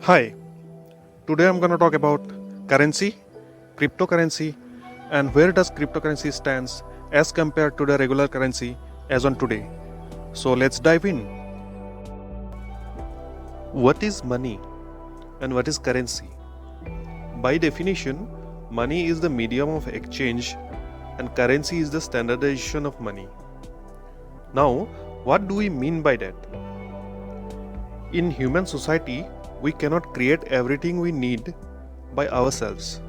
Hi, today I'm going to talk about currency, cryptocurrency, and where does cryptocurrency stands as compared to the regular currency as on today. So let's dive in. What is money and what is currency? By definition, money is the medium of exchange and currency is the standardization of money. Now, what do we mean by that? In human society, we cannot create everything we need by ourselves.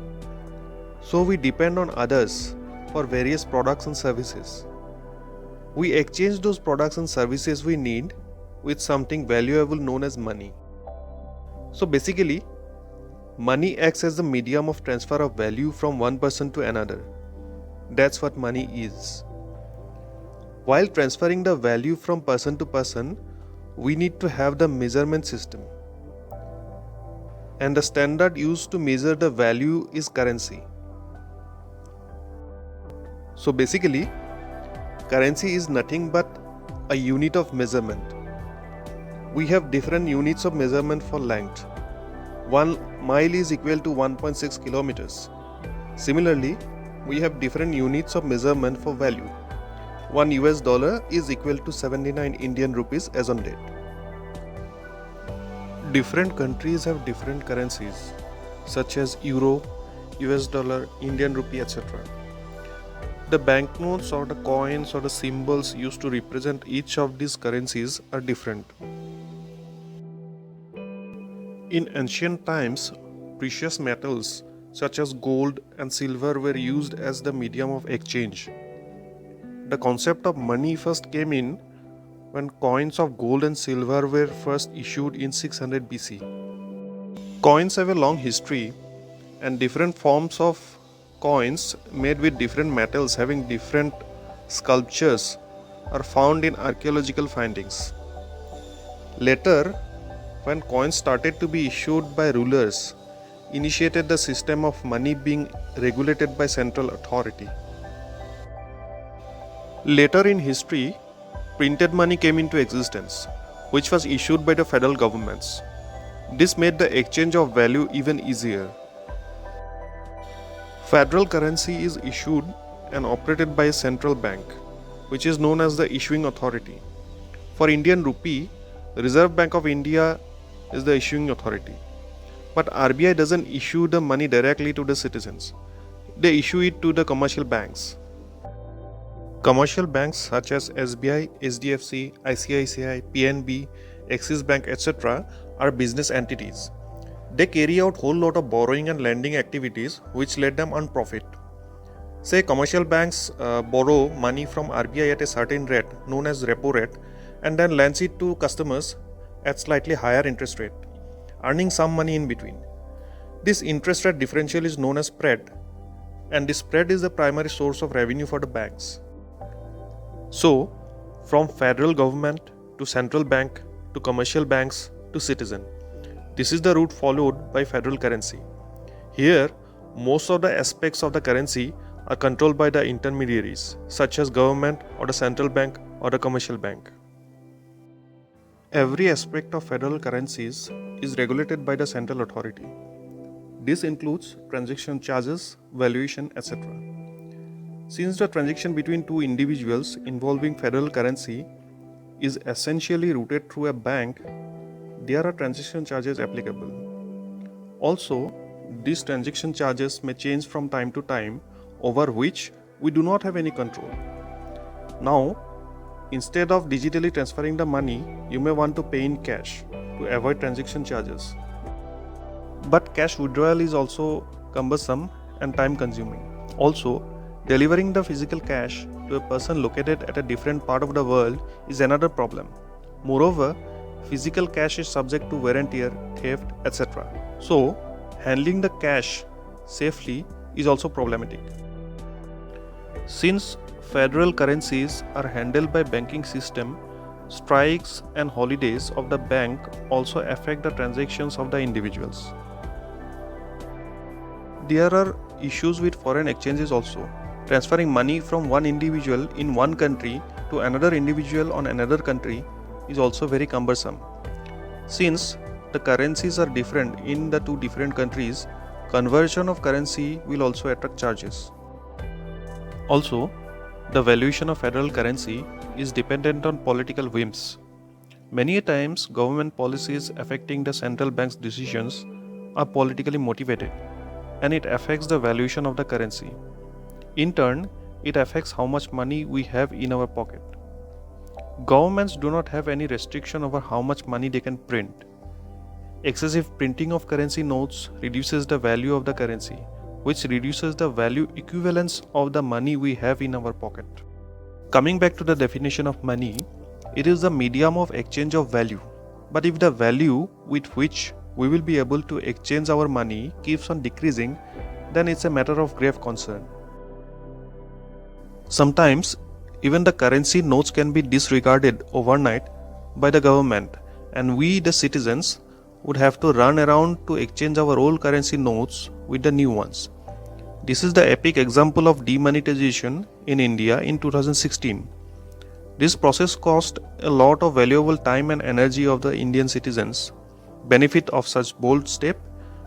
So we depend on others for various products and services. We exchange those products and services we need with something valuable known as money. So basically, money acts as the medium of transfer of value from one person to another. That's what money is. While transferring the value from person to person, we need to have the measurement system. And the standard used to measure the value is currency. So basically, currency is nothing but a unit of measurement. We have different units of measurement for length. 1 mile is equal to 1.6 kilometers. Similarly, we have different units of measurement for value. $1 is equal to 79 Indian rupees as on date. Different countries have different currencies such as Euro, US dollar, Indian rupee, etc. The banknotes or the coins or the symbols used to represent each of these currencies are different. In ancient times, precious metals such as gold and silver were used as the medium of exchange. The concept of money first came in when coins of gold and silver were first issued in 600 BC. Coins have a long history, and different forms of coins made with different metals having different sculptures are found in archaeological findings. Later, when coins started to be issued by rulers, initiated the system of money being regulated by central authority. Later in history, printed money came into existence, which was issued by the federal governments. This made the exchange of value even easier. Federal currency is issued and operated by a central bank, which is known as the issuing authority. For Indian rupee, the Reserve Bank of India is the issuing authority. But RBI doesn't issue the money directly to the citizens. They issue it to the commercial banks. Commercial banks such as SBI, HDFC, ICICI, PNB, Axis Bank, etc. are business entities. They carry out whole lot of borrowing and lending activities which let them earn profit. Say commercial banks borrow money from RBI at a certain rate known as repo rate and then lends it to customers at slightly higher interest rate, earning some money in between. This interest rate differential is known as spread, and this spread is the primary source of revenue for the banks. So, from federal government to central bank to commercial banks to citizen, this is the route followed by federal currency. Here, most of the aspects of the currency are controlled by the intermediaries such as government or the central bank or the commercial bank. Every aspect of federal currencies is regulated by the central authority. This includes transaction charges, valuation, etc. Since the transaction between two individuals involving federal currency is essentially routed through a bank, there are transaction charges applicable. Also, these transaction charges may change from time to time, over which we do not have any control. Now, instead of digitally transferring the money, you may want to pay in cash to avoid transaction charges. But cash withdrawal is also cumbersome and time consuming. Also, delivering the physical cash to a person located at a different part of the world is another problem. Moreover, physical cash is subject to wear and tear, theft, etc. So, handling the cash safely is also problematic. Since federal currencies are handled by banking system, strikes and holidays of the bank also affect the transactions of the individuals. There are issues with foreign exchanges also. Transferring money from one individual in one country to another individual on another country is also very cumbersome. Since the currencies are different in the two different countries, conversion of currency will also attract charges. Also, the valuation of federal currency is dependent on political whims. Many times, government policies affecting the central bank's decisions are politically motivated, and it affects the valuation of the currency. In turn, it affects how much money we have in our pocket. Governments do not have any restriction over how much money they can print. Excessive printing of currency notes reduces the value of the currency, which reduces the value equivalence of the money we have in our pocket. Coming back to the definition of money, it is the medium of exchange of value. But if the value with which we will be able to exchange our money keeps on decreasing, then it's a matter of grave concern. Sometimes, even the currency notes can be disregarded overnight by the government, and we, the citizens, would have to run around to exchange our old currency notes with the new ones. This is the epic example of demonetization in India in 2016. This process cost a lot of valuable time and energy of the Indian citizens. Benefit of such bold step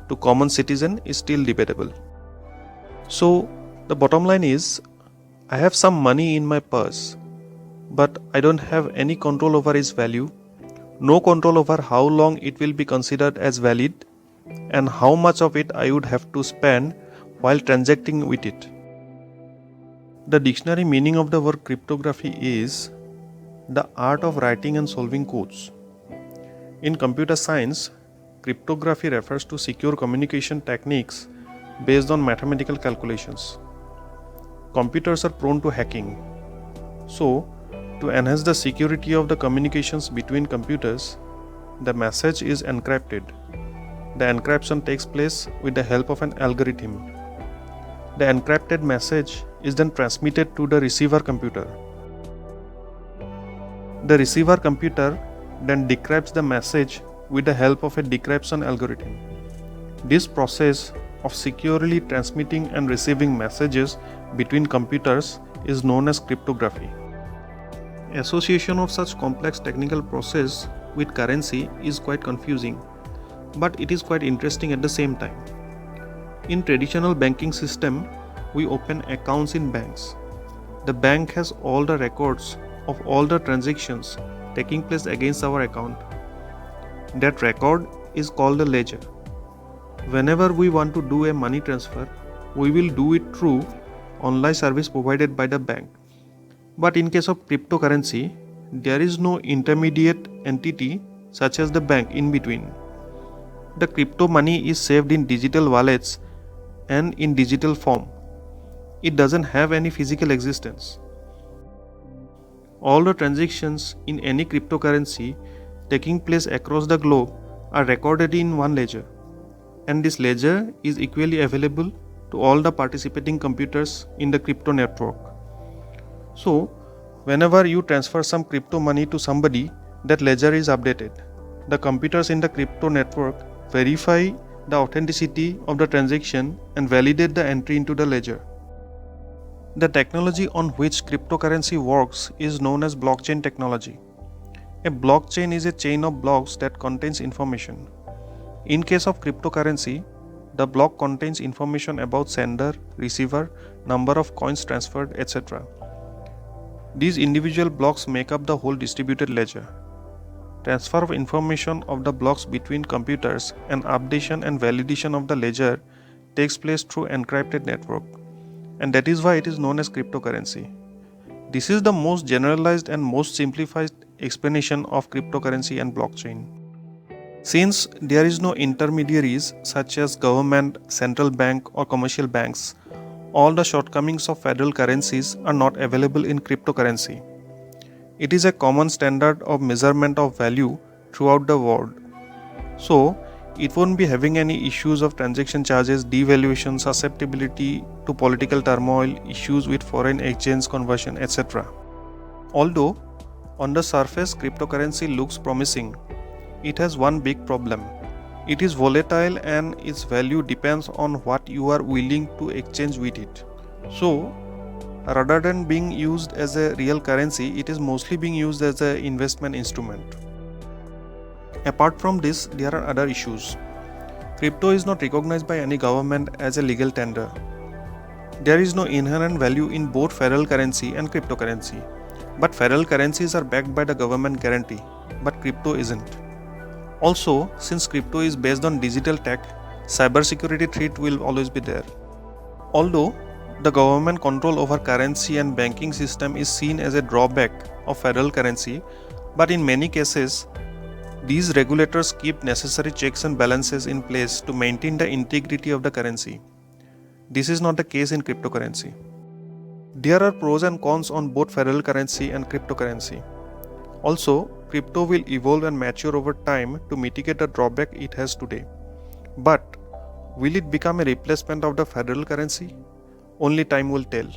to common citizen is still debatable. So, the bottom line is, I have some money in my purse, but I don't have any control over its value, no control over how long it will be considered as valid, and how much of it I would have to spend while transacting with it. The dictionary meaning of the word cryptography is the art of writing and solving codes. In computer science, cryptography refers to secure communication techniques based on mathematical calculations. Computers are prone to hacking. So, to enhance the security of the communications between computers, the message is encrypted. The encryption takes place with the help of an algorithm. The encrypted message is then transmitted to the receiver computer. The receiver computer then decrypts the message with the help of a decryption algorithm. This process of securely transmitting and receiving messages between computers is known as cryptography. Association of such complex technical process with currency is quite confusing, but it is quite interesting at the same time. In traditional banking system, we open accounts in banks. The bank has all the records of all the transactions taking place against our account. That record is called a ledger. Whenever we want to do a money transfer, we will do it through online service provided by the bank. But in case of cryptocurrency, there is no intermediate entity such as the bank in between. The crypto money is saved in digital wallets and in digital form. It doesn't have any physical existence. All the transactions in any cryptocurrency taking place across the globe are recorded in one ledger, and this ledger is equally available to all the participating computers in the crypto network. So, whenever you transfer some crypto money to somebody, that ledger is updated. The computers in the crypto network verify the authenticity of the transaction and validate the entry into the ledger. The technology on which cryptocurrency works is known as blockchain technology. A blockchain is a chain of blocks that contains information. In case of cryptocurrency, the block contains information about sender, receiver, number of coins transferred, etc. These individual blocks make up the whole distributed ledger. Transfer of information of the blocks between computers and updation and validation of the ledger takes place through encrypted network, and that is why it is known as cryptocurrency. This is the most generalized and most simplified explanation of cryptocurrency and blockchain. Since there is no intermediaries such as government, central bank or commercial banks, all the shortcomings of federal currencies are not available in cryptocurrency. It is a common standard of measurement of value throughout the world. So, it won't be having any issues of transaction charges, devaluation, susceptibility to political turmoil, issues with foreign exchange conversion, etc. Although, on the surface, cryptocurrency looks promising, it has one big problem. It is volatile and its value depends on what you are willing to exchange with it. So, rather than being used as a real currency, it is mostly being used as an investment instrument. Apart from this, there are other issues. Crypto is not recognized by any government as a legal tender. There is no inherent value in both federal currency and cryptocurrency. But federal currencies are backed by the government guarantee, but crypto isn't. Also, since crypto is based on digital tech, cybersecurity threat will always be there. Although the government control over currency and banking system is seen as a drawback of federal currency, but in many cases, these regulators keep necessary checks and balances in place to maintain the integrity of the currency. This is not the case in cryptocurrency. There are pros and cons on both federal currency and cryptocurrency. Also, crypto will evolve and mature over time to mitigate the drawback it has today. But will it become a replacement of the federal currency? Only time will tell.